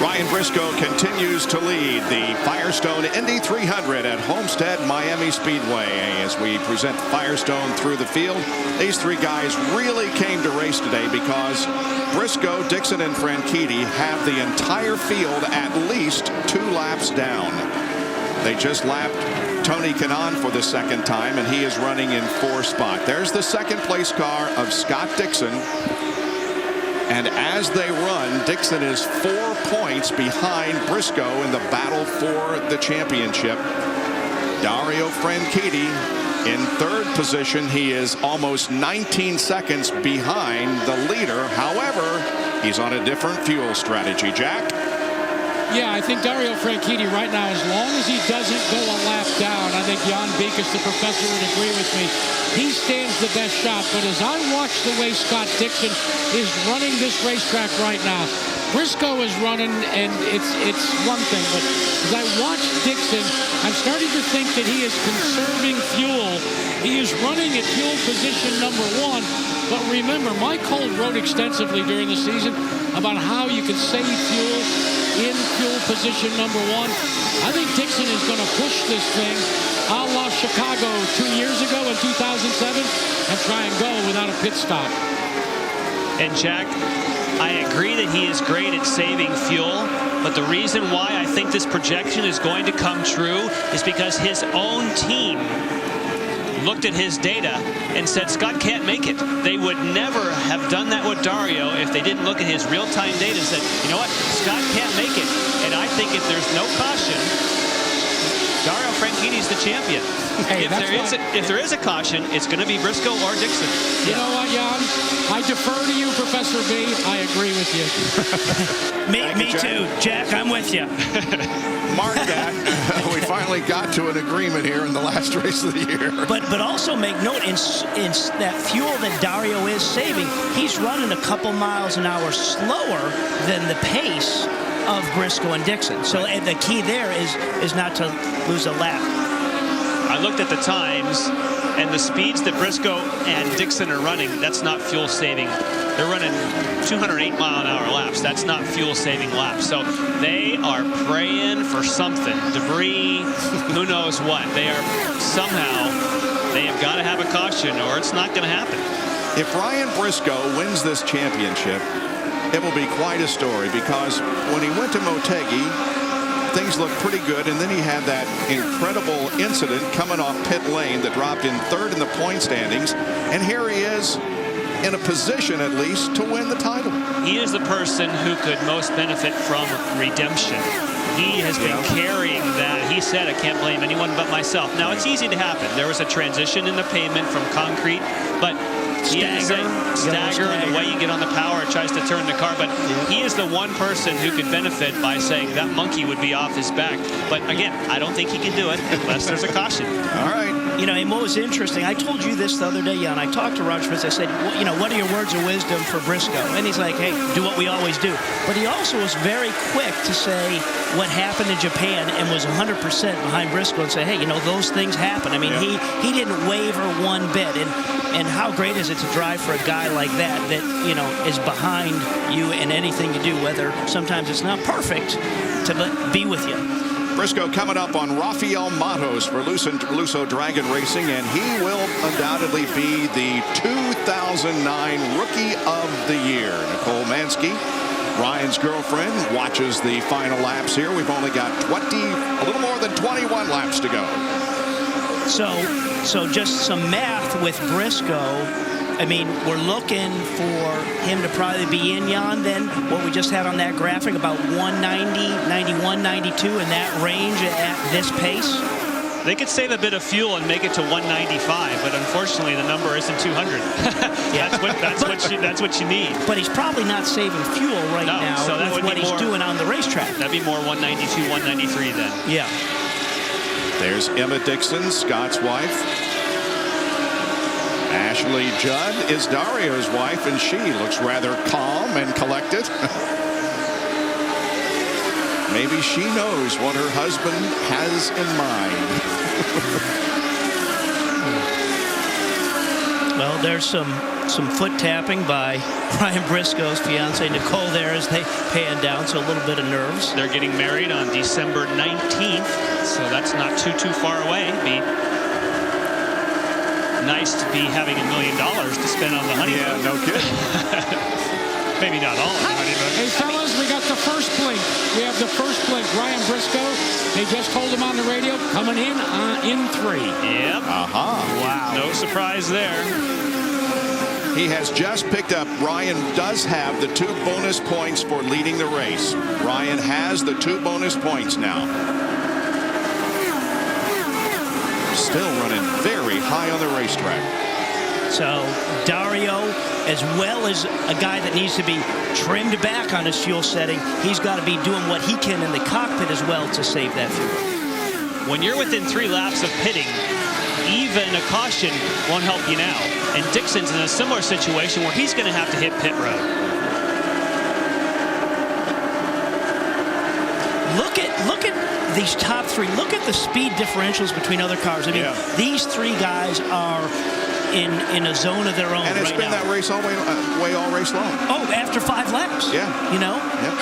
Ryan Briscoe continues to lead the Firestone Indy 300 at Homestead Miami Speedway. As we present Firestone through the field, these three guys really came to race today because Briscoe, Dixon, and Franchitti have the entire field at least 2 laps down. They just lapped Tony Kanaan for the second time, and he is running in 4th spot. There's the second place car of Scott Dixon. And as they run, Dixon is 4 points behind Briscoe in the battle for the championship. Dario Franchitti in 3rd position. He is almost 19 seconds behind the leader. However, he's on a different fuel strategy. Jack? Yeah, I think Dario Franchitti right now, as long as he doesn't go a lap down, I think Jan Beekes, the professor, would agree with me. He stands the best shot. But as I watch the way Scott Dixon is running this racetrack right now, Briscoe is running, and it's one thing. But as I watch Dixon, I'm starting to think that he is conserving fuel. He is running at fuel position number 1. But remember, Mike Holt wrote extensively during the season about how you can save fuel in fuel position number 1. I think Dixon is going to push this thing a la Chicago 2 years ago in 2007 and try and go without a pit stop. And Jack, I agree that he is great at saving fuel, but the reason why I think this projection is going to come true is because his own team looked at his data and said Scott can't make it. They would never have done that with Dario if they didn't look at his real-time data and said, you know what, Scott can't make it. And I think if there's no caution, Dario Franchitti's the champion. Hey, if there is a caution, it's going to be Briscoe or Dixon. You know what, Jan? I defer to you, Professor B. I agree with you. me too. Jack, I'm with you. Mark that. We finally got to an agreement here in the last race of the year. But also make note, in that fuel that Dario is saving, he's running a couple miles an hour slower than the pace of Briscoe and Dixon. So the key there is not to lose a lap. I looked at the times, and the speeds that Briscoe and Dixon are running, that's not fuel saving. They're running 208-mile-an-hour laps. That's not fuel-saving laps. So they are praying for something. Debris, who knows what. They have got to have a caution, or it's not going to happen. If Ryan Briscoe wins this championship, it will be quite a story, because when he went to Motegi, things looked pretty good, and then he had that incredible incident coming off pit lane that dropped in 3rd in the point standings, and here he is in a position at least to win the title. He is the person who could most benefit from redemption. He has been carrying that. He said, I can't blame anyone but myself. Now, it's easy to happen. There was a transition in the pavement from concrete, but stagger, and the way you get on the power, it tries to turn the car. But he is the one person who could benefit by saying that monkey would be off his back. But again, I don't think he can do it unless there's a caution. All right. You know, and what was interesting, I told you this the other day, Jan. I talked to Roger Smith. I said, well, you know, what are your words of wisdom for Briscoe? And he's like, hey, do what we always do. But he also was very quick to say what happened in Japan and was 100% behind Briscoe and say, hey, you know, those things happen. I mean, he didn't waver one bit. And how great is it to drive for a guy like that, you know, is behind you in anything you do, whether sometimes it's not perfect, to be with you. Briscoe coming up on Rafael Matos for Lusso Dragon Racing, and he will undoubtedly be the 2009 Rookie of the Year. Nicole Mansky, Ryan's girlfriend, watches the final laps here. We've only got a little more than 21 laps to go. So just some math with Briscoe. I mean, we're looking for him to probably be in, Jan, then what we just had on that graphic, about 190, 91, 92 in that range at this pace. They could save a bit of fuel and make it to 195, but unfortunately the number isn't 200. That's what you need. But he's probably not saving fuel right now, so with what he's doing on the racetrack. That'd be more 192, 193 then. Yeah. There's Emma Dixon, Scott's wife. Ashley Judd is Dario's wife, and she looks rather calm and collected. Maybe she knows what her husband has in mind. Well, there's some some foot tapping by Ryan Briscoe's fiance Nicole there as they pan down, so a little bit of nerves. They're getting married on December 19th, so that's not too far away. Be nice to be having $1 million to spend on the honeymoon. Yeah, no kidding. Maybe not all of the honeymoon. Hey, fellas, we got the first blink. We have the first blink. Ryan Briscoe, they just told him on the radio, coming in 3. Yep. Wow. No surprise there. He has just picked up. Ryan does have the 2 bonus points for leading the race. Ryan has the 2 bonus points now. Still running very high on the racetrack. So Dario, as well as a guy that needs to be trimmed back on his fuel setting, he's got to be doing what he can in the cockpit as well to save that fuel. When you're within 3 laps of pitting, even a caution won't help you now. And Dixon's in a similar situation where he's going to have to hit pit road. Look at these top 3. Look at the speed differentials between other cars. I mean, these 3 guys are in a zone of their own. And it's right been now. that race all way all race long. Oh, after 5 laps. Yeah. You know? Yep.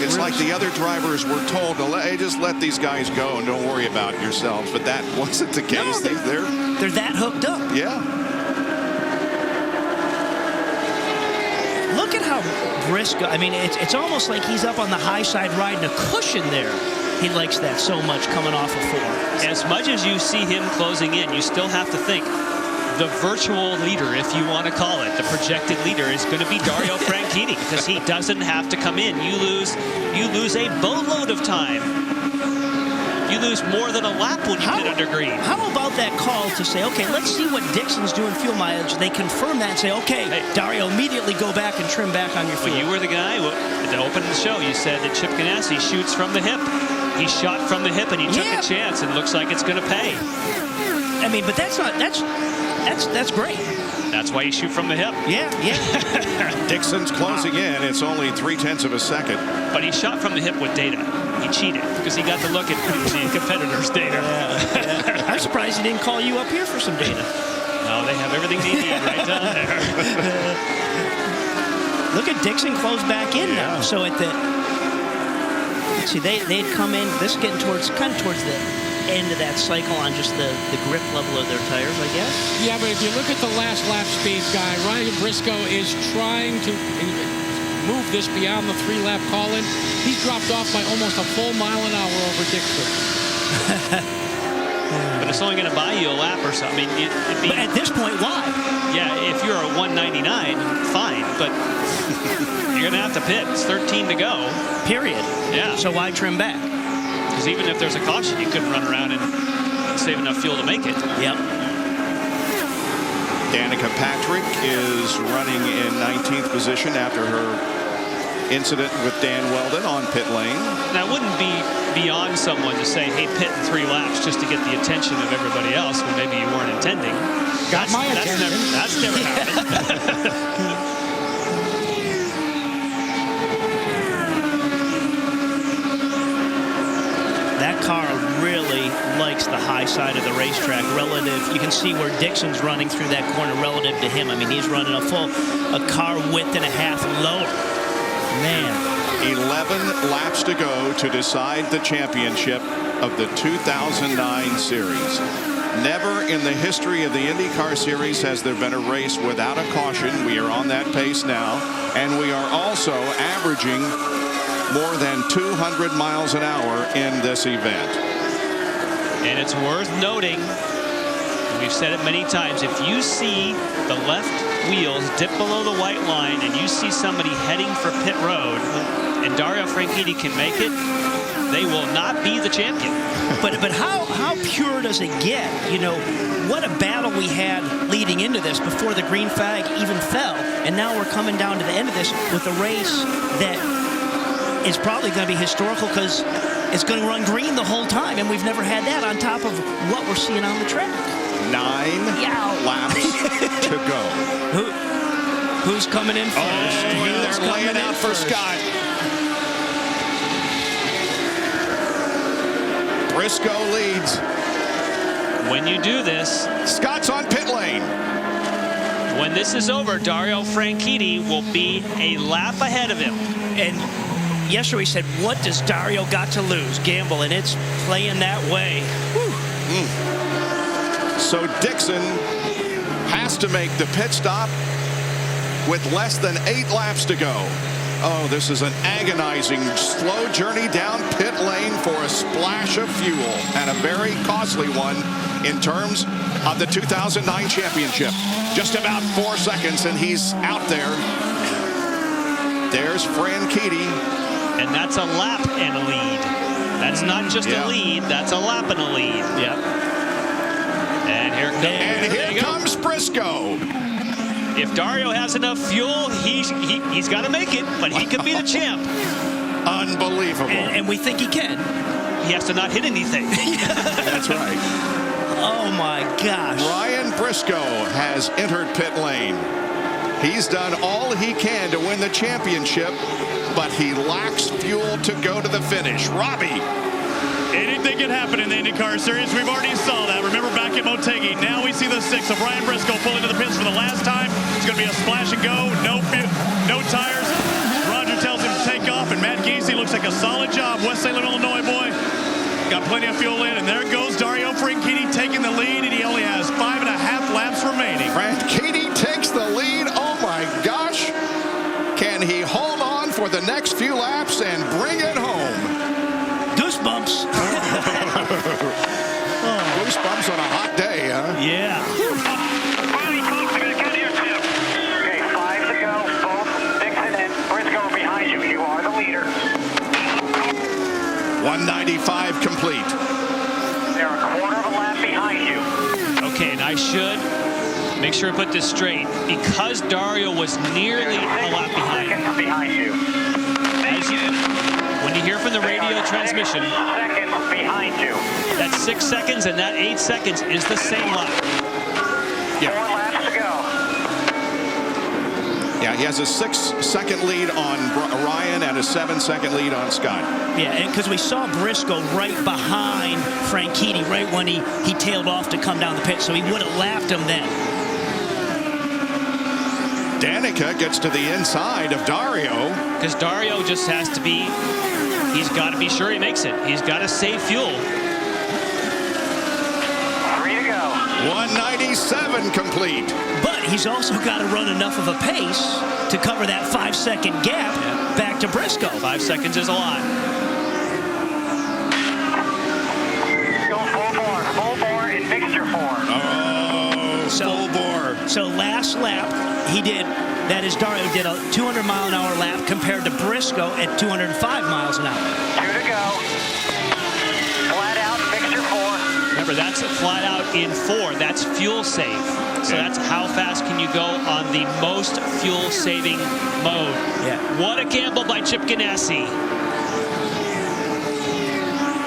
It's like the other drivers were told to hey, just let these guys go and don't worry about yourselves. But that wasn't the case. No, they're that hooked up. Yeah. Look at how Briscoe, I mean, it's almost like he's up on the high side riding a cushion there. He likes that so much coming off of 4. As much as you see him closing in, you still have to think the virtual leader, if you want to call it, the projected leader, is going to be Dario Franchitti because he doesn't have to come in. You lose a boatload of time. You lose more than a lap when you get under green. How about that call to say, okay, let's see what Dixon's doing fuel mileage. They confirm that and say, okay, hey, Dario, immediately go back and trim back on your fuel. Well, you were the guy to open the show. You said that Chip Ganassi shoots from the hip. He shot from the hip and he took a chance and looks like it's going to pay. I mean, but that's great. That's why you shoot from the hip. Yeah. Dixon's closing in. It's only 0.3 of a second. But he shot from the hip with data. He cheated because he got to look at the competitor's data. Yeah. I'm surprised he didn't call you up here for some data. No, they have everything they need right down there. Look at Dixon close back in now. So at the, let's see, they'd come in. This is getting kind of towards the end of that cycle on just the grip level of their tires, I guess. Yeah, but if you look at the last lap speed guy, Ryan Briscoe is trying to move this beyond the 3-lap call-in. He's dropped off by almost a full mile an hour over Dixon. But it's only going to buy you a lap or something. I mean, but at this point, why? Yeah, if you're a 199, fine, but you're going to have to pit. It's 13 to go. Period. Yeah. So why trim back? Because even if there's a caution, you couldn't run around and save enough fuel to make it. Yep. Danica Patrick is running in 19th position after her incident with Dan Weldon on pit lane. That wouldn't be beyond someone to say, hey, pit in 3 laps just to get the attention of everybody else when maybe you weren't intending. Got my attention. That's never happened. That car really likes the high side of the racetrack relative. You can see where Dixon's running through that corner relative to him. I mean, he's running a car width and a half lower. Man. 11 laps to go to decide the championship of the 2009 series. Never in the history of the IndyCar series has there been a race without a caution. We are on that pace now, and we are also averaging more than 200 miles an hour in this event. And it's worth noting, we've said it many times, if you see the left wheels dip below the white line and you see somebody heading for pit road and Dario Franchitti can make it, they will not be the champion. But how pure does it get? You know, what a battle we had leading into this before the green flag even fell. And now we're coming down to the end of this with a race that is probably going to be historical because it's going to run green the whole time. And we've never had that on top of what we're seeing on the track. 9 laps to go. Who's coming in first? They're laying out for Scott. Briscoe leads. When you do this, Scott's on pit lane. When this is over, Dario Franchitti will be a lap ahead of him. And yesterday we said, what does Dario got to lose? Gamble, and it's playing that way. So Dixon has to make the pit stop with less than 8 laps to go. Oh, this is an agonizing, slow journey down pit lane for a splash of fuel, and a very costly one in terms of the 2009 championship. Just about 4 seconds, and he's out there. There's Franchitti. And that's a lap and a lead. That's not just a lead, that's a lap and a lead. Yep. And here comes Briscoe. If Dario has enough fuel, he's got to make it, but he could be the champ. Unbelievable. And we think he can. He has to not hit anything. That's right. Oh, my gosh. Ryan Briscoe has entered pit lane. He's done all he can to win the championship, but he lacks fuel to go to the finish. Robbie. Anything can happen in the IndyCar Series. We've already saw that. Remember back at Motegi. Now we see the 6 of Ryan Briscoe pull into the pits for the last time. It's going to be a splash and go. No tires. Roger tells him to take off, and Matt Giese looks like a solid job. West Salem, Illinois boy. Got plenty of fuel in, and there goes Dario Franchitti taking the lead, and he only has 5.5 laps remaining. Franchitti takes the lead. Oh, my gosh. Can he hold on for the next few laps and bring it home? Goosebumps. Goosebumps on a hot day, huh? Yeah. Okay, 5 to go. Both Dixon and Briscoe behind you. You are the leader. 195 complete. They're a quarter of a lap behind you. Okay, and I should make sure I put this straight. Because Dario was nearly a lap behind. Seconds behind you. When you hear from the radio transmission, 6 seconds behind you. that's 6 seconds, and that 8 seconds is the same lap. 4 laps to go. Yeah, he has a 6-second lead on Ryan and a 7-second lead on Scott. Yeah, and because we saw Briscoe right behind Franchitti right when he tailed off to come down the pit, so he would have lapped him then. Danica gets to the inside of Dario. Because Dario just has to be, he's got to be sure he makes it. He's got to save fuel. 3 to go. 197 complete. But he's also got to run enough of a pace to cover that 5-second gap back to Briscoe. 5 seconds is a lot. Go full bore in mixture form. Oh, full bore. So last lap, Dario did a 200-mile-an-hour lap compared to Briscoe at 205 miles an hour. 2 to go. Flat out, mixture 4. Remember, that's a flat out in 4. That's fuel save. So that's how fast can you go on the most fuel-saving mode. Yeah. What a gamble by Chip Ganassi.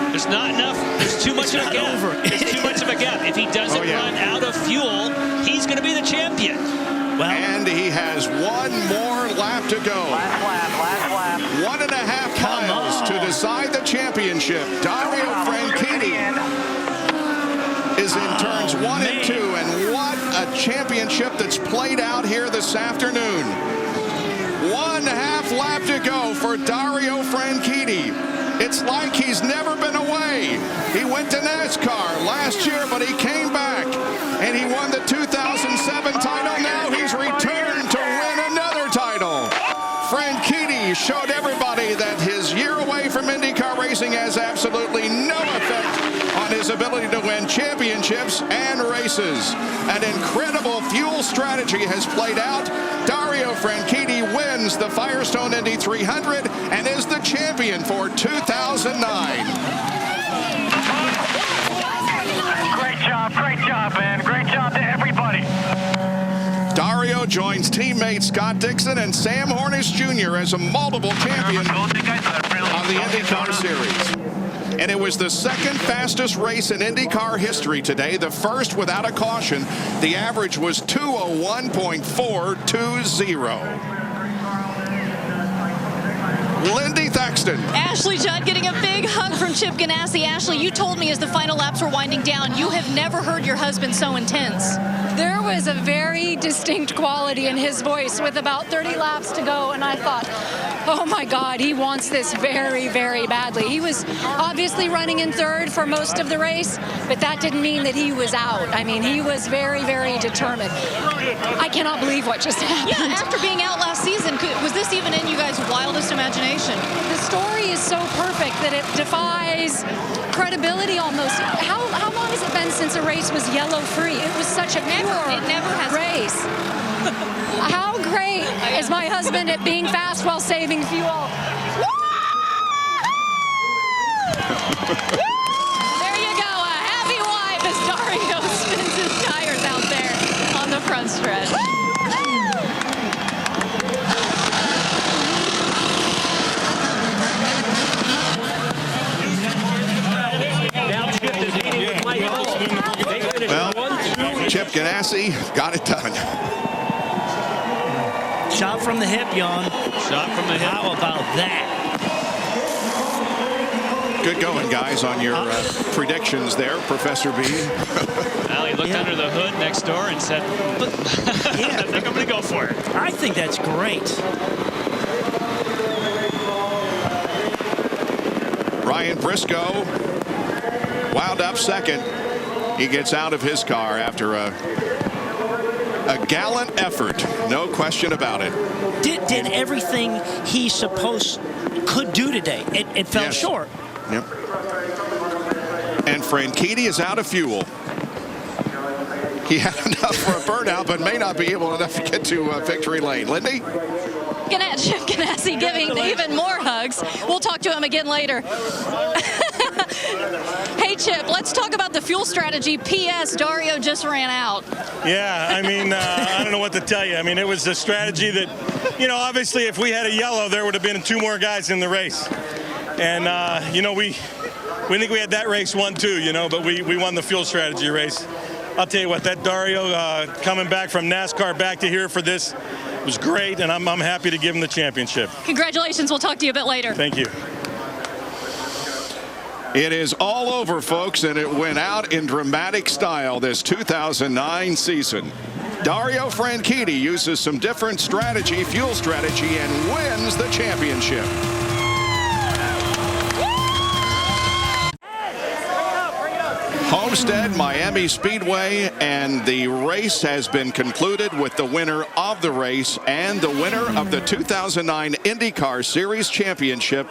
There's not enough. There's too much of a gap. There's too much of a gap. If he doesn't run out of fuel, he's going to be the champion. Well, And he has 1 more lap to go. Last lap. 1.5 miles to decide the championship. Dario Franchitti is in turns 1 and 2, and what a championship that's played out here this afternoon. 1.5 lap to go for Dario Franchitti. It's like he's never been away. He went to NASCAR last year, but he came back, and he won the 2007 title. Now he's returned to win another title. Franchitti showed everybody that his year away from IndyCar racing has absolutely no effect on his ability to win championships and races. An incredible fuel strategy has played out. Dario Franchitti wins the Firestone Indy 300 and is the champion for 2009. Great job, man. Great job to everybody. Dario joins teammate Scott Dixon and Sam Hornish Jr. as a multiple champion of the IndyCar Series. And it was the 2nd fastest race in IndyCar history today, the first without a caution. The average was 2:01.420. Lindy Thaxton. Ashley Judd getting a big hug from Chip Ganassi. Ashley, you told me as the final laps were winding down, you have never heard your husband so intense. There was a very distinct quality in his voice with about 30 laps to go, and I thought, oh my God, he wants this very, very badly. He was obviously running in third for most of the race, but that didn't mean that he was out. I mean, he was very, very determined. I cannot believe what just happened. Yeah, after being out last season, was this even in you guys' wildest imagination? The story is so perfect that it defies credibility almost. How long has it been since a race was yellow-free? It was such a pure race. How great is my husband at being fast while saving fuel? There you go, a happy wife as Dario spins his tires out there on the front stretch. Well, Chip Ganassi got it done. Shot from the hip, Jan. Shot from the hip. How about that? Good going, guys, on your predictions there, Professor B. Well, he looked under the hood next door and said, I think I'm going to go for it. I think that's great. Ryan Briscoe wound up second. He gets out of his car after a gallant effort, no question about it. Did everything he could do today. It fell short. Yep. And Franchitti is out of fuel. He had enough for a burnout, but may not be able enough to get to victory lane. Lindy? Chip Ganassi giving even more hugs. We'll talk to him again later. Hey, Chip, let's talk about the fuel strategy. P.S. Dario just ran out. Yeah, I mean, I don't know what to tell you. I mean, it was a strategy that, obviously if we had a yellow, there would have been 2 more guys in the race. And, we think we had that race won too, but we won the fuel strategy race. I'll tell you what, that Dario coming back from NASCAR back to here for this was great, and I'm happy to give him the championship. Congratulations. We'll talk to you a bit later. Thank you. It is all over, folks, and it went out in dramatic style this 2009 season. Dario Franchitti uses some different fuel strategy, and wins the championship. Homestead, Miami Speedway, and the race has been concluded with the winner of the race and the winner of the 2009 IndyCar Series Championship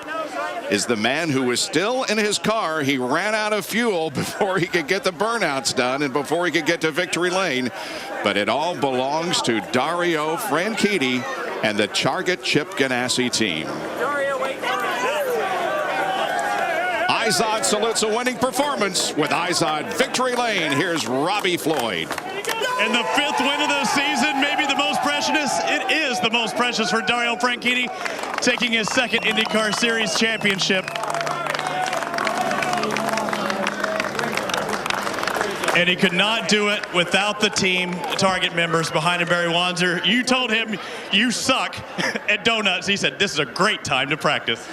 is the man who was still in his car. He ran out of fuel before he could get the burnouts done and before he could get to victory lane. But it all belongs to Dario Franchitti and the Target Chip Ganassi team. Izod salutes a winning performance with Izod victory lane. Here's Robbie Floyd. And the 5th win of the season, maybe the most precious. It is the most precious for Dario Franchitti, taking his 2nd IndyCar Series championship. And he could not do it without the team Target members behind him. Barry Wanzer, you told him you suck at donuts. He said, this is a great time to practice.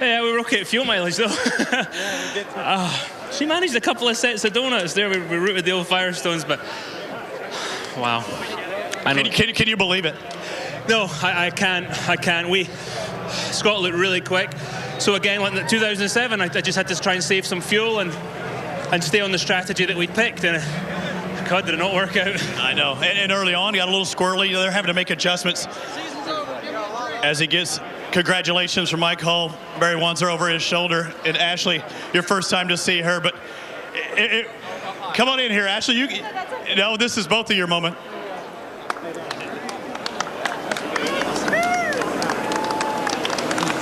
Yeah, we were okay at fuel mileage, though. She managed a couple of sets of donuts there. We routed the old Firestones, but wow. Can you believe it? No, I can't. Scott looked really quick. So again, like in 2007, I just had to try and save some fuel and stay on the strategy that we'd picked. And God, did it not work out. I know. And early on, he got a little squirrely. They're having to make adjustments as he gets. Congratulations from Mike Hull, Barry Wanzer over his shoulder, and Ashley, your first time to see her, but come on in here, Ashley. No, this is both of your moment.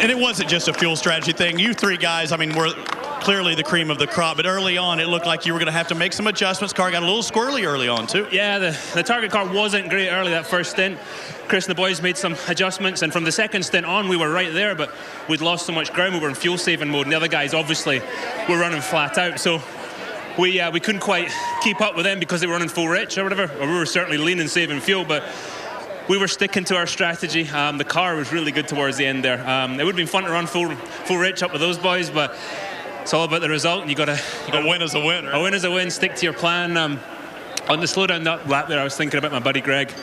And it wasn't just a fuel strategy thing. You 3 guys, I mean, were clearly the cream of the crop, but early on, it looked like you were going to have to make some adjustments. Car got a little squirrely early on, too. Yeah, the Target car wasn't great early that first stint. Chris and the boys made some adjustments, and from the second stint on, we were right there, but we'd lost so much ground. We were in fuel-saving mode, and the other guys obviously were running flat out. So we couldn't quite keep up with them because they were running full rich or whatever. Or we were certainly lean and saving fuel, but we were sticking to our strategy. The car was really good towards the end there. It would have been fun to run full rich up with those boys, but it's all about the result, and you got to win is a win. Right? A win is a win. Stick to your plan. On the slowdown lap there, I was thinking about my buddy Greg.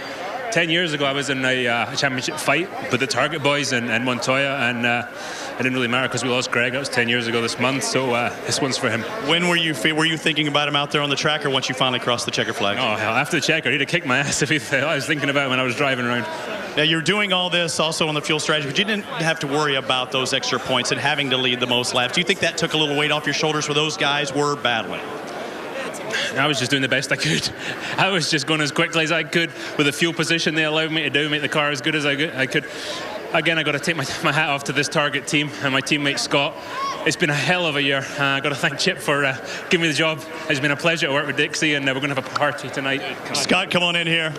10 years ago, I was in a championship fight with the Target boys and Montoya, and it didn't really matter because we lost Greg. That was 10 years ago this month, so this one's for him. When were you thinking about him out there on the track, or once you finally crossed the checker flag? Oh, hell, after the checker, he'd have kicked my ass if he fell. I was thinking about it when I was driving around. Now, you're doing all this also on the fuel strategy, but you didn't have to worry about those extra points and having to lead the most laps. Do you think that took a little weight off your shoulders where those guys were battling? I was just doing the best I could. I was just going as quickly as I could with the fuel position they allowed me to do, make the car as good as I could. Again, I got to take my hat off to this Target team and my teammate Scott. It's been a hell of a year. I got to thank Chip for giving me the job. It's been a pleasure to work with Dixie, and we're going to have a party tonight. Scott, come on in here.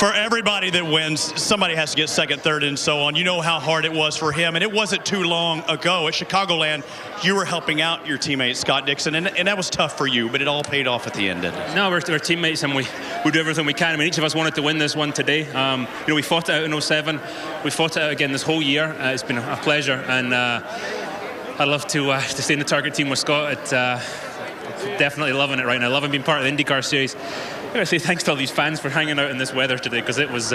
For everybody that wins, somebody has to get second, third, and so on. You know how hard it was for him, and it wasn't too long ago at Chicagoland. You were helping out your teammate, Scott Dixon, and that was tough for you, but it all paid off at the end, didn't it? No, we're teammates, and we do everything we can. I mean, each of us wanted to win this one today. We fought it out in 07. We fought it out again this whole year. It's been a pleasure, and I'd love to stay in the Target team with Scott. Definitely loving it right now. Loving being part of the IndyCar series. I gotta say thanks to all these fans for hanging out in this weather today, because it was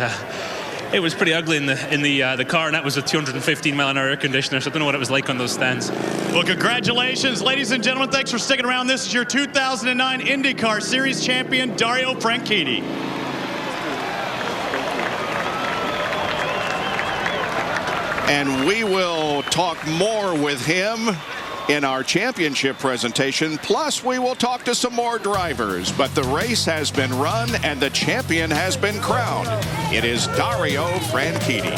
pretty ugly in the car, and that was a 215-mile-an-hour air conditioner, so I don't know what it was like on those stands. Well, congratulations, ladies and gentlemen. Thanks for sticking around. This is your 2009 IndyCar Series champion, Dario Franchitti. And we will talk more with him in our championship presentation. Plus, we will talk to some more drivers. But the race has been run and the champion has been crowned. It is Dario Franchitti.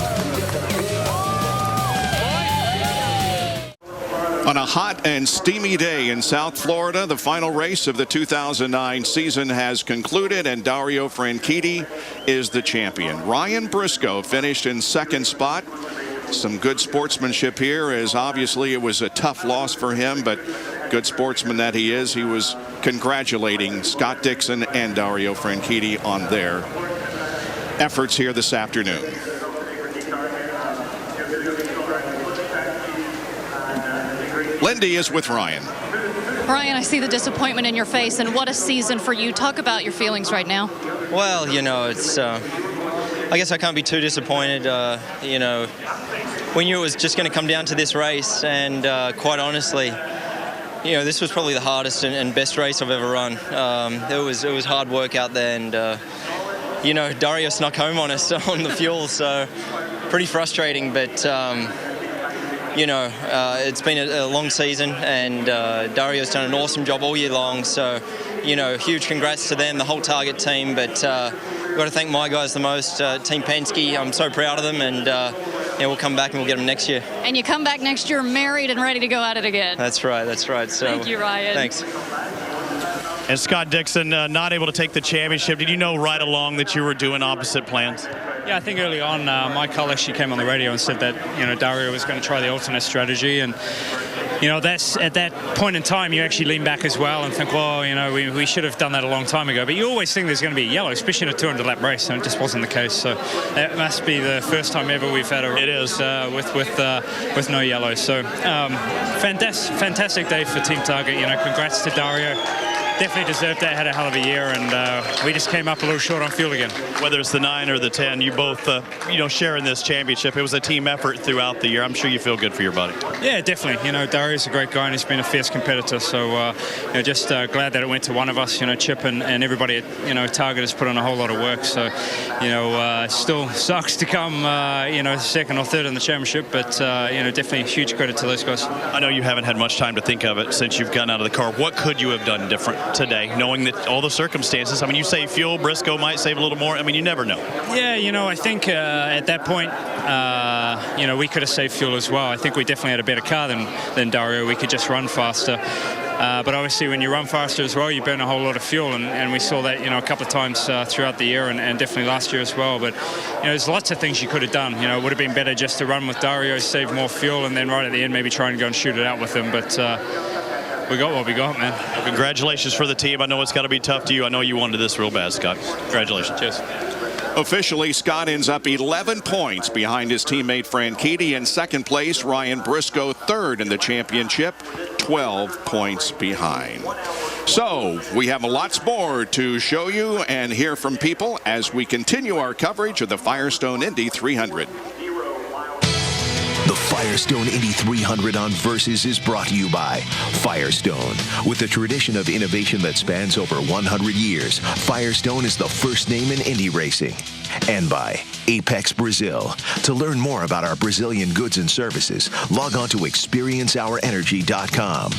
On a hot and steamy day in South Florida, the final race of the 2009 season has concluded, and Dario Franchitti is the champion. Ryan Briscoe finished in second spot. Some good sportsmanship here, as obviously it was a tough loss for him, but good sportsman that he is, he was congratulating Scott Dixon and Dario Franchitti on their efforts here this afternoon. Lindy is with Ryan. Ryan, I see the disappointment in your face, and what a season for you. Talk about your feelings right now. Well, it's I guess I can't be too disappointed. We knew it was just going to come down to this race, and quite honestly, this was probably the hardest and best race I've ever run. It was hard work out there, and Dario snuck home on us on the fuel, so pretty frustrating. But it's been a long season, and Dario's done an awesome job all year long. So, huge congrats to them, the whole Target team. But we've got to thank my guys the most, Team Penske. I'm so proud of them, and we'll come back and we'll get them next year. And you come back next year married and ready to go at it again. That's right. So, thank you, Ryan. Thanks. And Scott Dixon not able to take the championship. Did you know right along that you were doing opposite plans? Yeah, I think early on, Mike Hull actually came on the radio and said that, Dario was going to try the alternate strategy. And, that's at that point in time, you actually lean back as well and think, well, we should have done that a long time ago. But you always think there's going to be a yellow, especially in a 200-lap race, and it just wasn't the case. So that must be the first time ever we've had a race with no yellow. So fantastic day for Team Target. Congrats to Dario. Definitely deserved that, had a hell of a year, and we just came up a little short on fuel again. Whether it's the 9 or the 10, you both, sharing this championship. It was a team effort throughout the year. I'm sure you feel good for your buddy. Yeah, definitely. Dario's a great guy, and he's been a fierce competitor. So, just glad that it went to one of us. Chip and everybody at Target has put on a whole lot of work. So, still sucks to come, second or third in the championship, but definitely huge credit to those guys. I know you haven't had much time to think of it since you've gotten out of the car. What could you have done different today, knowing that all the circumstances? I mean, you save fuel, Briscoe might save a little more. I mean, you never know. Yeah, I think at that point, we could have saved fuel as well. I think we definitely had a better car than Dario. We could just run faster. But obviously, when you run faster as well, you burn a whole lot of fuel, and we saw that, a couple of times throughout the year, and definitely last year as well. But, there's lots of things you could have done. It would have been better just to run with Dario, save more fuel, and then right at the end maybe try and go and shoot it out with him. But we got what we got, man. Congratulations for the team. I know it's got to be tough to you. I know you wanted this real bad, Scott. Congratulations. Cheers. Officially, Scott ends up 11 points behind his teammate Franchitti. In second place, Ryan Briscoe third in the championship, 12 points behind. So we have lots more to show you and hear from people as we continue our coverage of the Firestone Indy 300. The Firestone Indy 300 on Versus is brought to you by Firestone. With a tradition of innovation that spans over 100 years, Firestone is the first name in Indy racing. And by Apex Brazil. To learn more about our Brazilian goods and services, log on to experienceourenergy.com.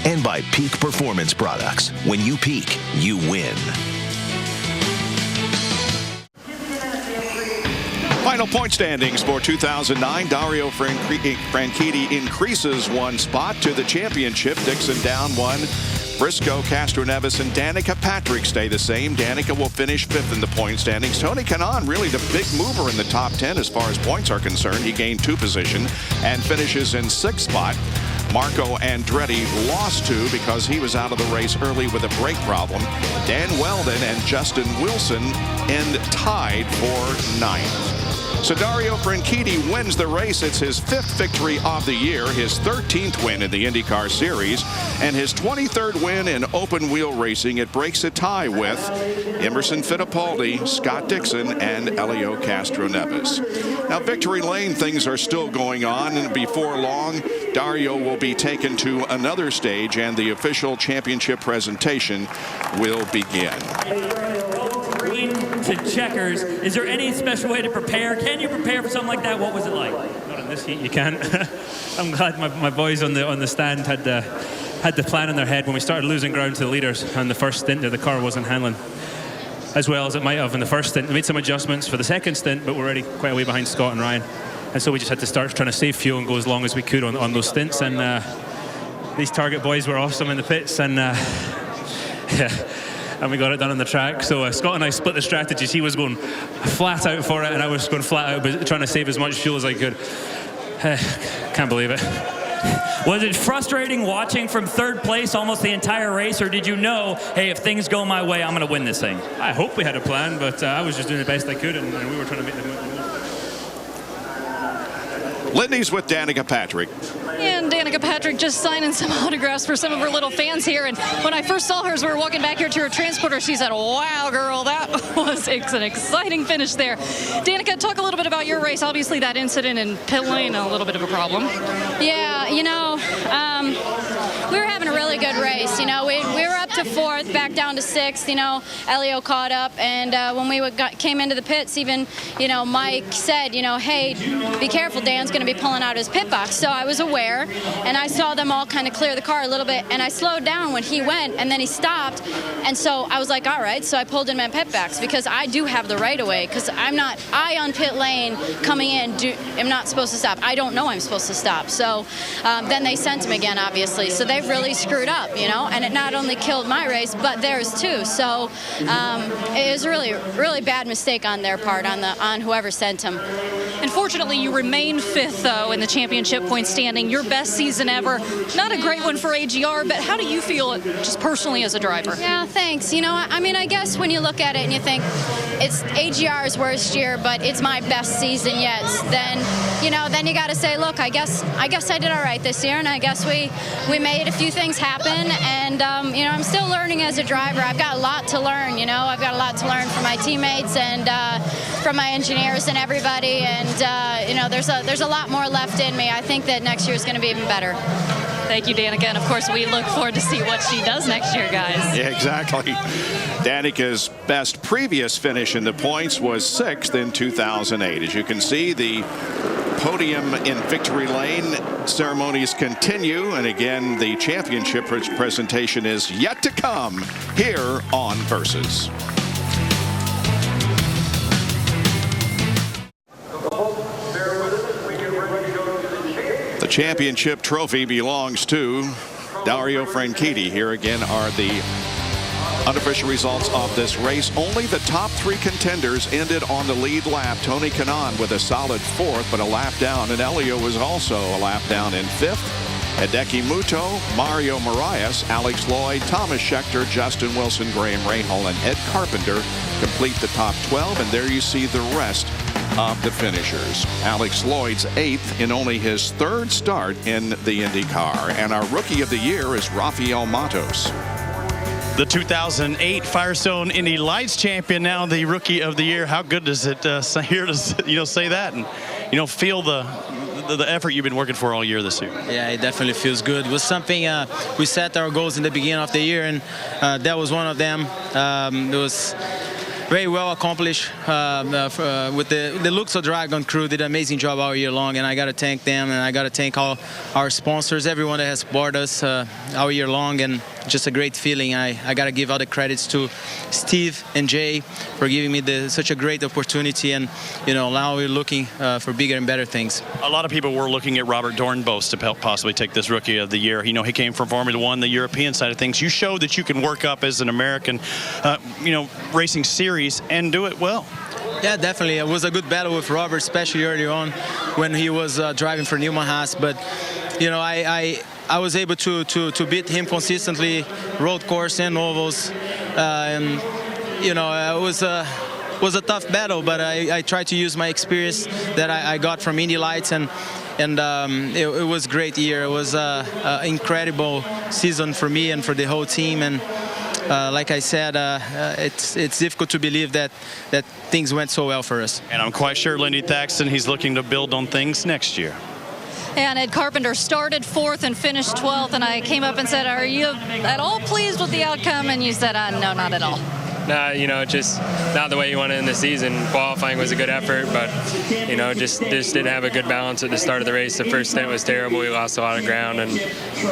And by Peak Performance Products. When you peak, you win. Final point standings for 2009. Dario Franchitti increases one spot to the championship. Dixon down one. Briscoe, Castroneves, and Danica Patrick stay the same. Danica will finish fifth in the point standings. Tony Kanaan, really the big mover in the top 10 as far as points are concerned. He gained 2 positions and finishes in 6th spot. Marco Andretti lost 2 because he was out of the race early with a brake problem. Dan Weldon and Justin Wilson end tied for 9th. So Dario Franchitti wins the race. It's his 5th victory of the year, his 13th win in the IndyCar Series, and his 23rd win in open wheel racing. It breaks a tie with Emerson Fittipaldi, Scott Dixon, and Elio Castroneves. Now, Victory Lane, things are still going on, and before long, Dario will be taken to another stage, and the official championship presentation will begin. To checkers, is there any special way to prepare? Can you prepare for something like that? What was it like? Not in this heat, you can't. I'm glad my boys on the stand had the plan in their head when we started losing ground to the leaders on the first stint there. The car wasn't handling as well as it might have in the first stint. We made some adjustments for the second stint, but we're already quite a way behind Scott and Ryan, and so we just had to start trying to save fuel and go as long as we could on those stints. And these Target boys were awesome in the pits, and yeah. And we got it done on the track. So Scott and I split the strategies. He was going flat out for it, and I was going flat out, but trying to save as much fuel as I could. Can't believe it. Was it frustrating watching from 3rd place almost the entire race, or did you know, hey, if things go my way, I'm going to win this thing? I hope we had a plan, but I was just doing the best I could, and we were trying to make the move. Lindy's with Danica Patrick. And Danica Patrick just signing some autographs for some of her little fans here. And when I first saw her as we were walking back here to her transporter, she said, wow, girl, that was an exciting finish there. Danica, talk a little bit about your race. Obviously, that incident in pit lane, a little bit of a problem. Yeah, you know, we were having a really good race. You know, we were up to 4th, back down to 6th. You know, Elio caught up. And when we came into the pits, even, you know, Mike said, you know, hey, be careful, Dan's going to be pulling out his pit box. So I was aware, and I saw them all kind of clear the car a little bit, and I slowed down when he went, and then he stopped, and so I was like, all right, so I pulled in my pit box because I do have the right of way, because I on pit lane coming in am not supposed to stop. I don't know I'm supposed to stop. So then they sent him again, obviously. So they've really screwed up, you know, and it not only killed my race, but theirs too. So it was a really bad mistake on their part, on whoever sent him. Unfortunately, you remain 5th, though, in the championship point standing. Your best season ever. Not a great one for AGR, but how do you feel just personally as a driver? Yeah, thanks. You know, I mean, I guess when you look at it and you think it's AGR's worst year, but it's my best season yet, then, you know, then you got to say, look, I guess I did all right this year, and I guess we made a few things happen, and, you know, I'm still learning as a driver. I've got a lot to learn, you know. I've got a lot to learn from my teammates and from my engineers and everybody, and, you know, there's a lot more left in me. I think that next year is going to be even better. Thank you, Danica. And, of course, we look forward to see what she does next year, guys. Yeah, exactly. Danica's best previous finish in the points was 6th in 2008. As you can see, the podium in Victory Lane ceremonies continue. And, again, the championship presentation is yet to come here on Versus. The championship trophy belongs to Dario Franchitti. Here again are the unofficial results of this race. Only the top 3 contenders ended on the lead lap. Tony Kanaan with a solid 4th, but a lap down, and Elio was also a lap down in 5th. Hideki Muto, Mario Moraes, Alex Lloyd, Thomas Scheckter, Justin Wilson, Graham Rahal, and Ed Carpenter complete the top 12. And there you see the rest of the finishers. Alex Lloyd's 8th in only his 3rd start in the IndyCar. And our Rookie of the Year is Rafael Matos. The 2008 Firestone Indy Lights champion, now the Rookie of the Year. How good does it hear to say that and feel the effort you've been working for all year this year? Yeah, it definitely feels good. It was something we set our goals in the beginning of the year, and that was one of them. It was very well accomplished with the Luxor Dragon crew. Did an amazing job all year long, and I got to thank them, and I got to thank all our sponsors, everyone that has supported us all year long, and just a great feeling. I got to give all the credits to Steve and Jay for giving me such a great opportunity, and now we're looking for bigger and better things. A lot of people were looking at Robert Dornbos to possibly take this Rookie of the Year. He came from Formula One, the European side of things. You showed that you can work up as an American, racing series and do it well. Yeah, definitely. It was a good battle with Robert, especially early on when he was driving for Newman Haas. But, I was able to beat him consistently, road course and ovals. It was a tough battle, but I tried to use my experience that I got from Indy Lights, and it was a great year. It was an incredible season for me and for the whole team. And like I said, it's difficult to believe that things went so well for us. And I'm quite sure Lindy Thaxton, he's looking to build on things next year. And Ed Carpenter started 4th and finished 12th, and I came up and said, "Are you at all pleased with the outcome?" And you said, "No, not at all." Nah, just not the way you want to end the season. Qualifying was a good effort, but, just didn't have a good balance at the start of the race. The first stint was terrible. We lost a lot of ground, and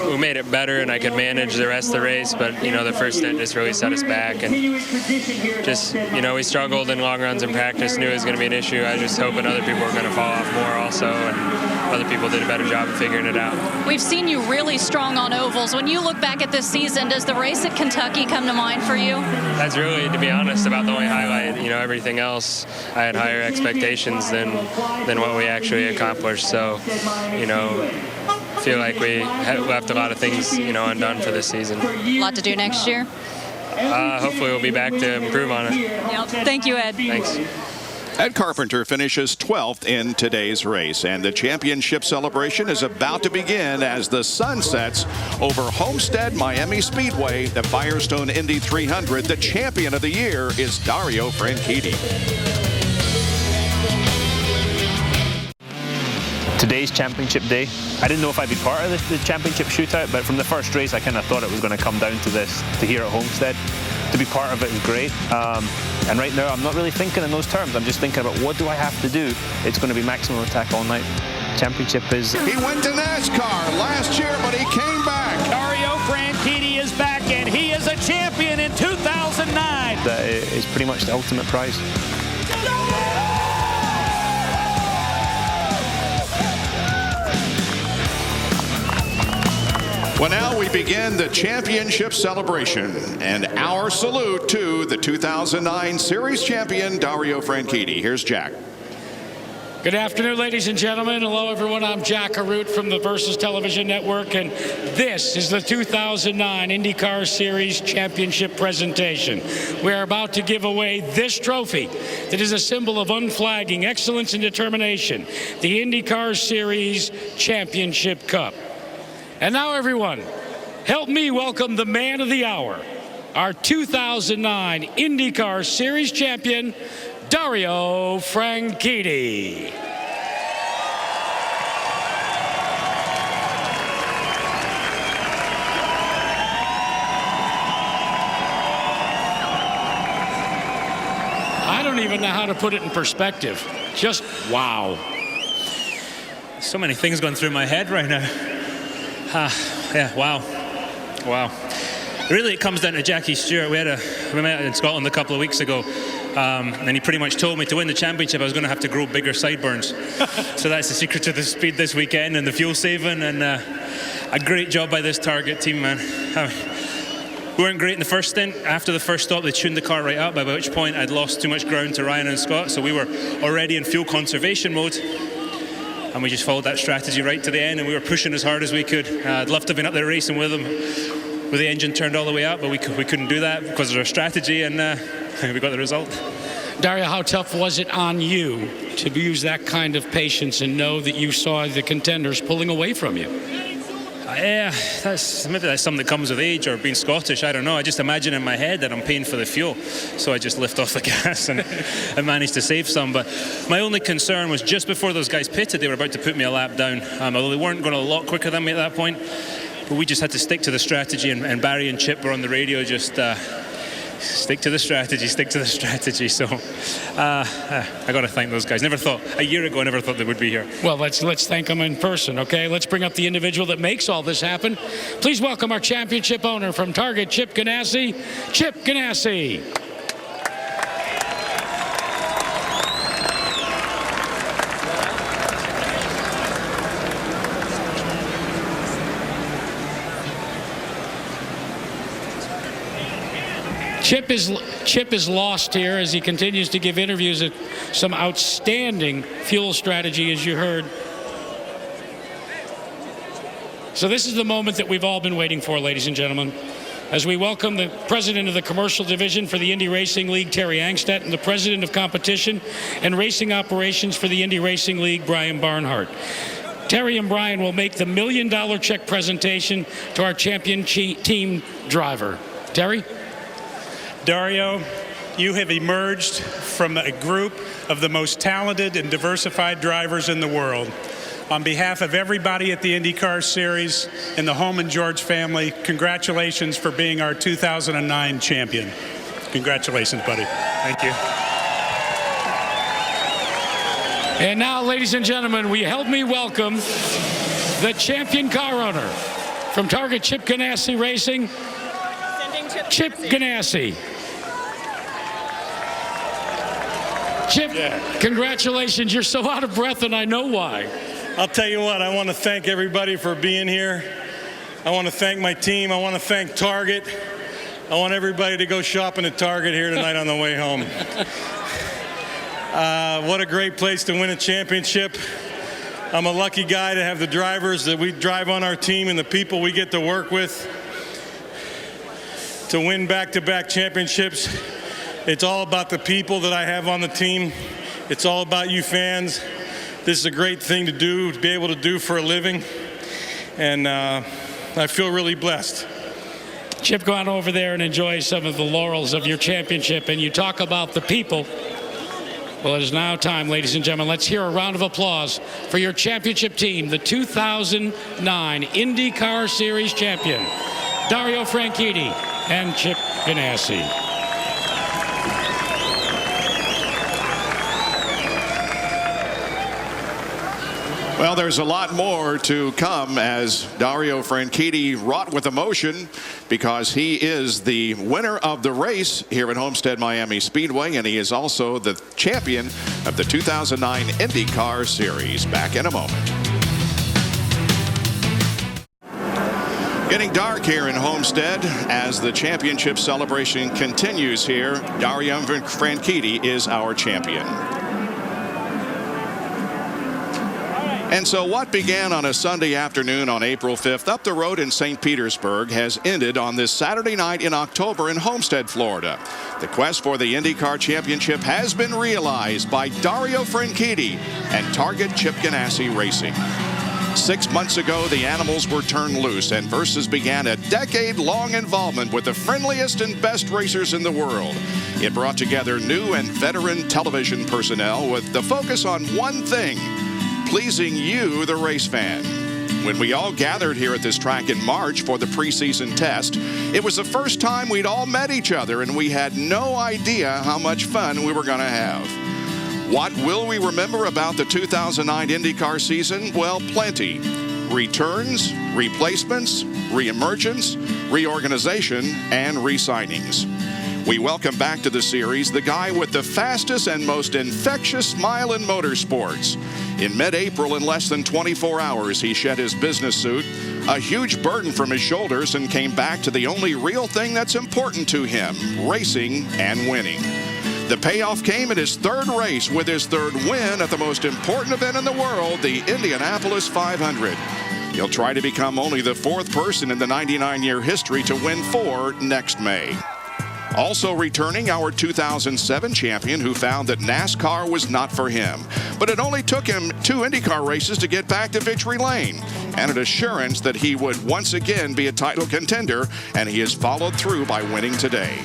we made it better, and I could manage the rest of the race, but, the first stint just really set us back. And just, we struggled in long runs in practice, knew it was going to be an issue. I was just hoping other people were going to fall off more also, and other people did a better job of figuring it out. We've seen you really strong on ovals. When you look back at this season, does the race at Kentucky come to mind for you? That's really, to be honest, about the only highlight. Everything else, I had higher expectations than what we actually accomplished. So, feel like we left a lot of things, undone for this season. A lot to do next year? Hopefully we'll be back to improve on it. Yep. Thank you, Ed. Thanks. Ed Carpenter finishes 12th in today's race, and the championship celebration is about to begin as the sun sets over Homestead Miami Speedway, the Firestone Indy 300. The champion of the year is Dario Franchitti. Today's championship day, I didn't know if I'd be part of the championship shootout, but from the first race I kind of thought it was going to come down to this, to here at Homestead. To be part of it is great, and right now I'm not really thinking in those terms. I'm just thinking about what do I have to do. It's going to be maximum attack all night. Championship is... He went to NASCAR last year, but he came back. Dario Franchitti is back, and he is a champion in 2009. That is pretty much the ultimate prize. Well, now we begin the championship celebration, and our salute to the 2009 Series champion, Dario Franchitti. Here's Jack. Good afternoon, ladies and gentlemen. Hello, everyone. I'm Jack Harut from the Versus Television Network, and this is the 2009 IndyCar Series Championship presentation. We are about to give away this trophy that is a symbol of unflagging excellence and determination, the IndyCar Series Championship Cup. And now, everyone, help me welcome the man of the hour, our 2009 IndyCar Series champion, Dario Franchitti. I don't even know how to put it in perspective. Just wow. So many things going through my head right now. Yeah, wow. Really, it comes down to Jackie Stewart. We met in Scotland a couple of weeks ago, and he pretty much told me to win the championship I was going to have to grow bigger sideburns. So that's the secret to the speed this weekend and the fuel saving, and a great job by this Target team, man. We weren't great in the first stint. After the first stop, they tuned the car right up, by which point I'd lost too much ground to Ryan and Scott, so we were already in fuel conservation mode. and we just followed that strategy right to the end, and we were pushing as hard as we could. I'd love to have been up there racing with them, with the engine turned all the way up, but we couldn't do that because of our strategy, and we got the result. Dario, how tough was it on you to use that kind of patience and know that you saw the contenders pulling away from you? Yeah, maybe that's something that comes with age or being Scottish. I don't know. I just imagine in my head that I'm paying for the fuel, so I just lift off the gas and I managed to save some. But my only concern was just before those guys pitted, they were about to put me a lap down. Although they weren't going a lot quicker than me at that point, but we just had to stick to the strategy. And Barry and Chip were on the radio just. Stick to the strategy, stick to the strategy. So I got to thank those guys. A year ago, I never thought they would be here. Well, let's thank them in person, okay? Let's bring up the individual that makes all this happen. Please welcome our championship owner from Target, Chip Ganassi. Chip Ganassi. Chip is lost here as he continues to give interviews at some outstanding fuel strategy, as you heard. So this is the moment that we've all been waiting for, ladies and gentlemen, as we welcome the president of the commercial division for the Indy Racing League, Terry Angstedt, and the president of competition and racing operations for the Indy Racing League, Brian Barnhart. Terry and Brian will make the $1 million check presentation to our champion team driver. Terry? Dario, you have emerged from a group of the most talented and diversified drivers in the world. On behalf of everybody at the IndyCar Series and the Holman George family, congratulations for being our 2009 champion. Congratulations, buddy. Thank you. And now, ladies and gentlemen, help me welcome the champion car owner from Target, Chip Ganassi Racing, Chip Ganassi. Chip, congratulations. You're so out of breath, and I know why. I'll tell you what, I want to thank everybody for being here. I want to thank my team. I want to thank Target. I want everybody to go shopping at Target here tonight on the way home. What a great place to win a championship. I'm a lucky guy to have the drivers that we drive on our team and the people we get to work with to win back-to-back championships. It's all about the people that I have on the team. It's all about you fans. This is a great thing to do, to be able to do for a living. And I feel really blessed. Chip, go on over there and enjoy some of the laurels of your championship. And you talk about the people. Well, it is now time, ladies and gentlemen. Let's hear a round of applause for your championship team, the 2009 IndyCar Series champion, Dario Franchitti and Chip Ganassi. Well, there's a lot more to come as Dario Franchitti wrought with emotion because he is the winner of the race here at Homestead Miami Speedway, and he is also the champion of the 2009 IndyCar Series. Back in a moment. Getting dark here in Homestead as the championship celebration continues here. Dario Franchitti is our champion. And so what began on a Sunday afternoon on April 5th up the road in St. Petersburg has ended on this Saturday night in October in Homestead, Florida. The quest for the IndyCar Championship has been realized by Dario Franchitti and Target Chip Ganassi Racing. 6 months ago, the animals were turned loose, and Versus began a decade-long involvement with the friendliest and best racers in the world. It brought together new and veteran television personnel with the focus on one thing: pleasing you, the race fan. When we all gathered here at this track in March for the preseason test, it was the first time we'd all met each other, and we had no idea how much fun we were going to have. What will we remember about the 2009 IndyCar season? Well, plenty. Returns, replacements, reemergence, reorganization, and re-signings. We welcome back to the series the guy with the fastest and most infectious smile in motorsports. In mid-April, in less than 24 hours, he shed his business suit, a huge burden from his shoulders, and came back to the only real thing that's important to him: racing and winning. The payoff came in his third race with his third win at the most important event in the world, the Indianapolis 500. He'll try to become only the fourth person in the 99-year history to win 4 next May. Also returning, our 2007 champion who found that NASCAR was not for him. But it only took him 2 IndyCar races to get back to victory lane, and an assurance that he would once again be a title contender, and he has followed through by winning today.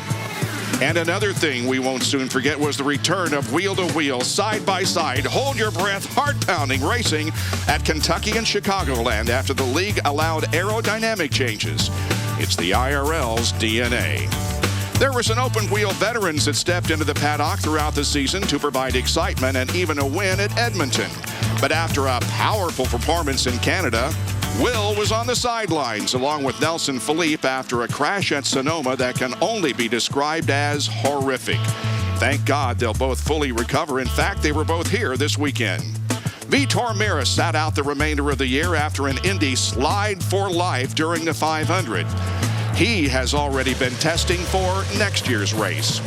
And another thing we won't soon forget was the return of wheel-to-wheel, side-by-side, hold-your-breath, heart-pounding racing at Kentucky and Chicagoland after the league allowed aerodynamic changes. It's the IRL's DNA. There were some open-wheel veterans that stepped into the paddock throughout the season to provide excitement and even a win at Edmonton. But after a powerful performance in Canada, Will was on the sidelines along with Nelson Philippe after a crash at Sonoma that can only be described as horrific. Thank God they'll both fully recover. In fact, they were both here this weekend. Vitor Meira sat out the remainder of the year after an Indy slide for life during the 500. He has already been testing for next year's race.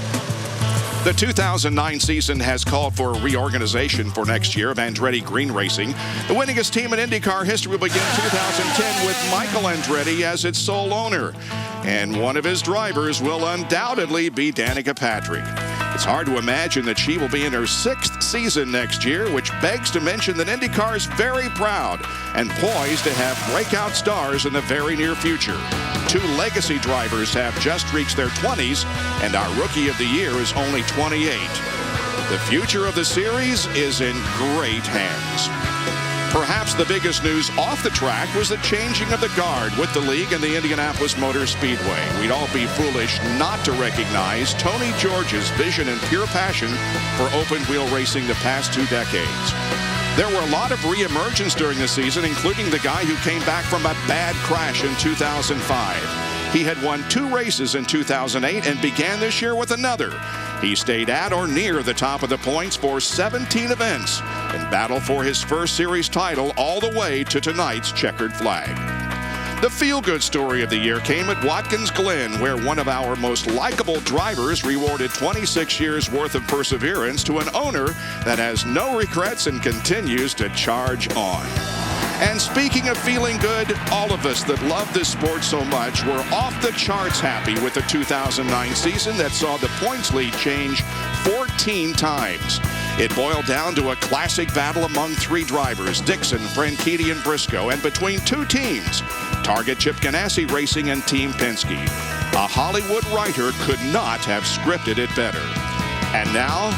The 2009 season has called for a reorganization for next year of Andretti Green Racing. The winningest team in IndyCar history will begin 2010 with Michael Andretti as its sole owner. And one of his drivers will undoubtedly be Danica Patrick. It's hard to imagine that she will be in her 6th season next year, which begs to mention that IndyCar is very proud and poised to have breakout stars in the very near future. 2 legacy drivers have just reached their 20s, and our Rookie of the Year is only 28. The future of the series is in great hands. Perhaps the biggest news off the track was the changing of the guard with the league and the Indianapolis Motor Speedway. We'd all be foolish not to recognize Tony George's vision and pure passion for open-wheel racing the past 2 decades. There were a lot of re-emergence during the season, including the guy who came back from a bad crash in 2005. He had won 2 races in 2008 and began this year with another. He stayed at or near the top of the points for 17 events and battled for his first series title all the way to tonight's checkered flag. The feel-good story of the year came at Watkins Glen, where one of our most likable drivers rewarded 26 years' worth of perseverance to an owner that has no regrets and continues to charge on. And speaking of feeling good, all of us that love this sport so much were off the charts happy with the 2009 season that saw the points lead change 14 times. It boiled down to a classic battle among 3 drivers, Dixon, Franchitti, and Briscoe, and between 2 teams, Target Chip Ganassi Racing and Team Penske. A Hollywood writer could not have scripted it better. And now,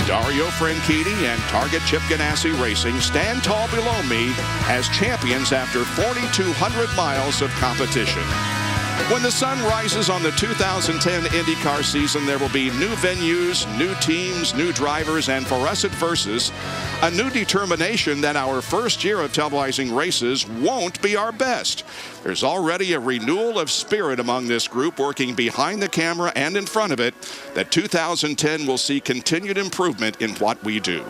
Dario Franchitti and Target Chip Ganassi Racing stand tall below me as champions after 4,200 miles of competition. When the sun rises on the 2010 IndyCar season, there will be new venues, new teams, new drivers, and for us at Versus, a new determination that our first year of televising races won't be our best. There's already a renewal of spirit among this group working behind the camera and in front of it that 2010 will see continued improvement in what we do.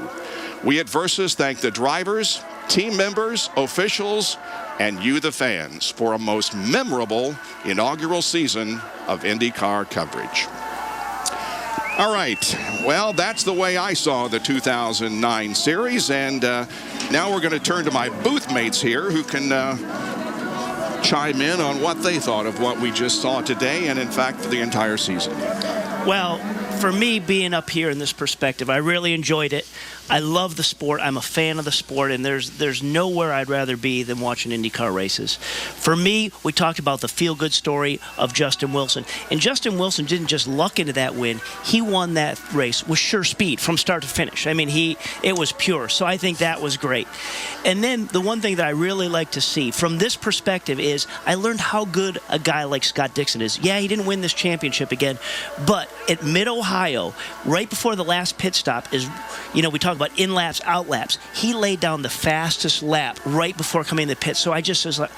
We at Versus thank the drivers, team members, officials, and you, the fans, for a most memorable inaugural season of IndyCar coverage. All right, well, that's the way I saw the 2009 series, and now we're going to turn to my booth mates here who can chime in on what they thought of what we just saw today and, in fact, for the entire season. Well, for me, being up here in this perspective, I really enjoyed it. I love the sport. I'm a fan of the sport, and there's nowhere I'd rather be than watching IndyCar races. For me, we talked about the feel-good story of Justin Wilson. And Justin Wilson didn't just luck into that win. He won that race with sure speed from start to finish. I mean, it was pure. So I think that was great. And then the one thing that I really like to see from this perspective is I learned how good a guy like Scott Dixon is. Yeah, he didn't win this championship again, but at Mid-Ohio, right before the last pit stop is, we talk about in-laps, out-laps. He laid down the fastest lap right before coming in the pit. So I just was like,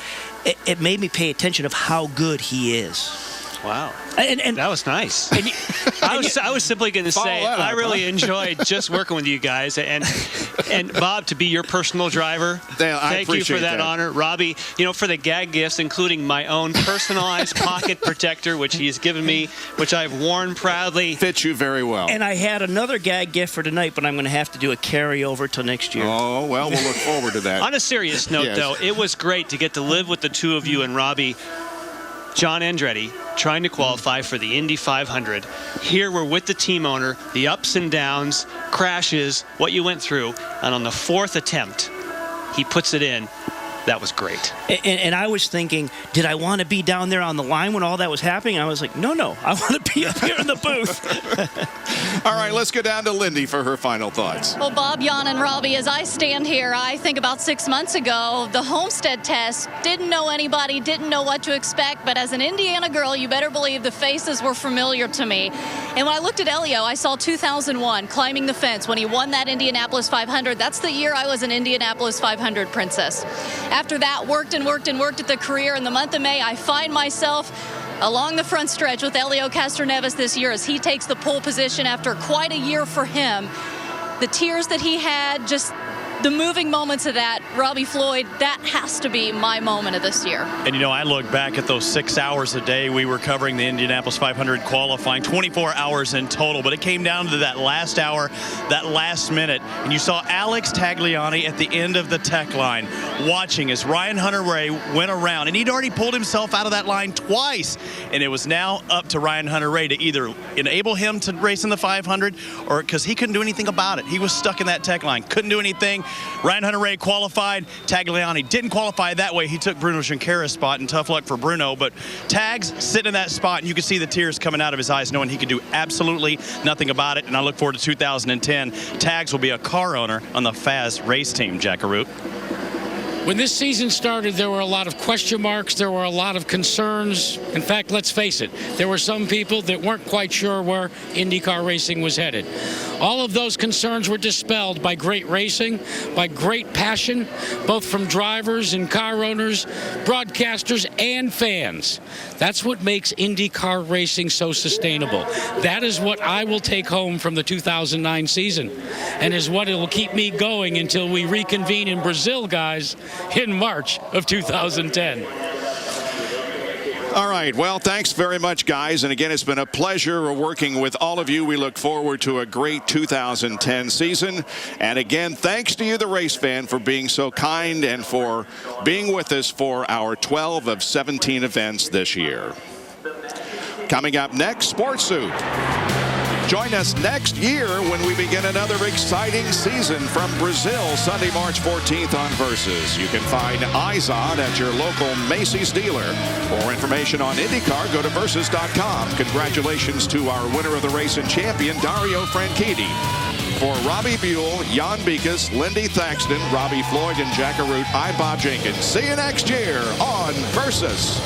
it made me pay attention of how good he is. Wow. And that was nice. I was simply going to say, I really enjoyed just working with you guys. And Bob, to be your personal driver, thank you for that honor. Robbie, for the gag gifts, including my own personalized pocket protector, which he has given me, which I've worn proudly. Fits you very well. And I had another gag gift for tonight, but I'm going to have to do a carryover till next year. Oh, well, we'll look forward to that. On a serious note, though, it was great to get to live with the two of you and Robbie. John Andretti trying to qualify for the Indy 500. Here we're with the team owner, the ups and downs, crashes, what you went through, and on the 4th attempt, he puts it in. That was great. And I was thinking, did I want to be down there on the line when all that was happening? And I was like, no, I want to be up here in the booth. All right, let's go down to Lindy for her final thoughts. Well, Bob, Jan, and Robbie, as I stand here, I think about 6 months ago, the Homestead test, didn't know anybody, didn't know what to expect, but as an Indiana girl, you better believe the faces were familiar to me. And when I looked at Elio, I saw 2001, climbing the fence, when he won that Indianapolis 500. That's the year I was an Indianapolis 500 princess. After that, worked at the career. In the month of May, I find myself along the front stretch with Elio Castroneves this year as he takes the pole position after quite a year for him. The tears that he had, just the moving moments of that, Robbie Floyd, that has to be my moment of this year. And I look back at those 6 hours a day we were covering the Indianapolis 500 qualifying, 24 hours in total, but it came down to that last hour, that last minute, and you saw Alex Tagliani at the end of the tech line watching as Ryan Hunter-Reay went around, and he'd already pulled himself out of that line twice, and it was now up to Ryan Hunter-Reay to either enable him to race in the 500 or because he couldn't do anything about it. He was stuck in that tech line, couldn't do anything. Ryan Hunter-Reay qualified. Tagliani didn't qualify that way. He took Bruno Junqueira's spot, and tough luck for Bruno. But Tags sitting in that spot, and you could see the tears coming out of his eyes, knowing he could do absolutely nothing about it. And I look forward to 2010. Tags will be a car owner on the FAS race team, Jackaroo. When this season started, there were a lot of question marks. There were a lot of concerns. In fact, let's face it, there were some people that weren't quite sure where IndyCar racing was headed. All of those concerns were dispelled by great racing, by great passion, both from drivers and car owners, broadcasters, and fans. That's what makes IndyCar racing so sustainable. That is what I will take home from the 2009 season, and is what it will keep me going until we reconvene in Brazil, guys, in March of 2010. All right. Well, thanks very much, guys. And again, it's been a pleasure working with all of you. We look forward to a great 2010 season. And again, thanks to you, the race fan, for being so kind and for being with us for our 12 of 17 events this year. Coming up next, Sports Soup. Join us next year when we begin another exciting season from Brazil, Sunday, March 14th on Versus. You can find Izod at your local Macy's dealer. For more information on IndyCar, go to Versus.com. Congratulations to our winner of the race and champion, Dario Franchitti. For Robbie Buell, Jan Beekes, Lindy Thaxton, Robbie Floyd, and Jack Arute, I'm Bob Jenkins. See you next year on Versus.